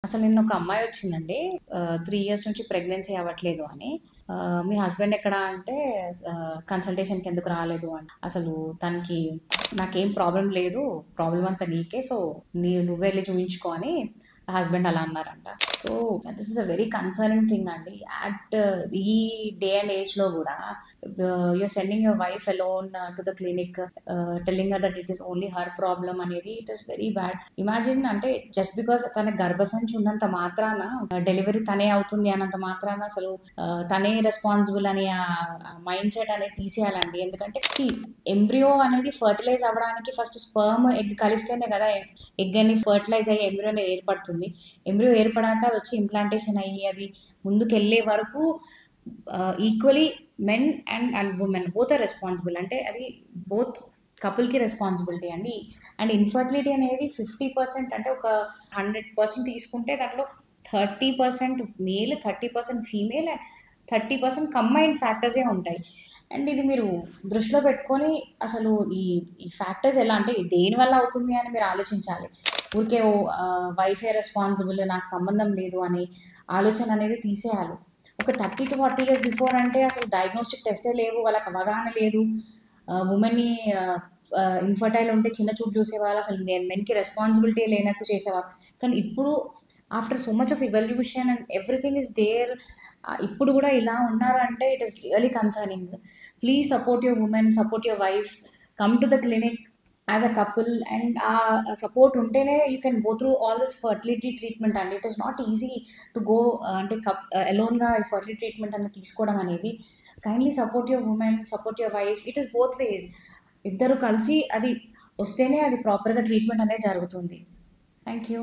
అసలు నిన్న ఒక అమ్మాయి వచ్చిందండి. 3 ఇయర్స్ నుంచి ప్రెగ్నెన్సీ అవ్వట్లేదు అని. మీ హస్బెండ్ ఎక్కడ అంటే కన్సల్టేషన్‌కి ఎందుకు రాలేదు అని. అసలు తనకి నాకేం ప్రాబ్లమ్ లేదు. ప్రాబ్లమ్ అంతా నీకే. సో, నువ్వెళ్లి చూయించుకో అని హస్బెండ్ అలా అన్నారంట. So, this is a very concerning thing అండి. అట్ ఈ డే అండ్ ఏజ్‌లో గూడా you are sending your wife alone to the clinic, telling her that it is only her problem అనేది it is very bad. Imagine అంటే just because తన గర్భసంచి ఉన్నంత మాత్రాన డెలివరీ తనే అవుతుంది అన్నంత మాత్రాన అసలు తనే రెస్పాన్సిబుల్ అని మైండ్ సెట్ అనేది తీసేయాలండి. ఎందుకంటే ఎంబ్రియో అనేది ఫర్టిలైజ్ అవ్వడానికి ఫస్ట్ స్పర్మ్ ఎగ్ కలిస్తేనే కదా ఎగ్ అని ఫర్టిలైజ్ అయ్యి ఎంబ్రియో అనేది ఏర్పడుతుంది. ఎంబ్రియో ఏర్పడాక అది వచ్చి ఇంప్లాంటేషన్ అయ్యి అది ముందుకెళ్ళే వరకు equally men and women both are responsible. అంటే అది బోత్ కపుల్‌కి రెస్పాన్సిబిలిటీ అండి. అండ్ ఇన్ఫర్టిలిటీ అనేది 50% అంటే ఒక 100% తీసుకుంటే దాంట్లో 30% మేల్, 30% ఫీమేల్ అండ్ 30% కంబైన్డ్ ఫ్యాక్టర్సే ఉంటాయి. అండ్ ఇది మీరు దృష్టిలో పెట్టుకొని అసలు ఈ ఈ ఫ్యాక్టర్స్ ఎలా అంటే దేనివల్ల అవుతుంది అని మీరు ఆలోచించాలి. ఊరికే వైఫే రెస్పాన్సిబుల్ నాకు సంబంధం లేదు అనే ఆలోచన అనేది తీసేయాలి. ఒక 30-40 ఇయర్స్ బిఫోర్ అంటే అసలు డయాగ్నోస్టిక్ టెస్టే లేవు. వాళ్ళకి అవగాహన లేదు. వుమెన్‌ని ఇన్‌ఫర్టైల్ ఉంటే చిన్న చూపు చూసేవాళ్ళు. అసలు మెన్‌కి రెస్పాన్సిబిలిటీ లేనట్టు చేసేవారు. కానీ ఇప్పుడు after so much of evolution and everything is there, ఇప్పుడు కూడా ఇలా ఉన్నారు అంటే it is really concerning. Please support your women, support your wife, come to the clinic as a couple. And ఆ సపోర్ట్ ఉంటేనే you can go through all this fertility treatment అండి. It is not easy to go అంటే అలోన్‌గా ఈ fertility treatment అనేది తీసుకోవడం అనేది. Kindly support your women, support your wife. It is both ways. ఇద్దరు కలిసి అది వస్తేనే అది ప్రాపర్‌గా ట్రీట్మెంట్ అనేది జరుగుతుంది. Thank you.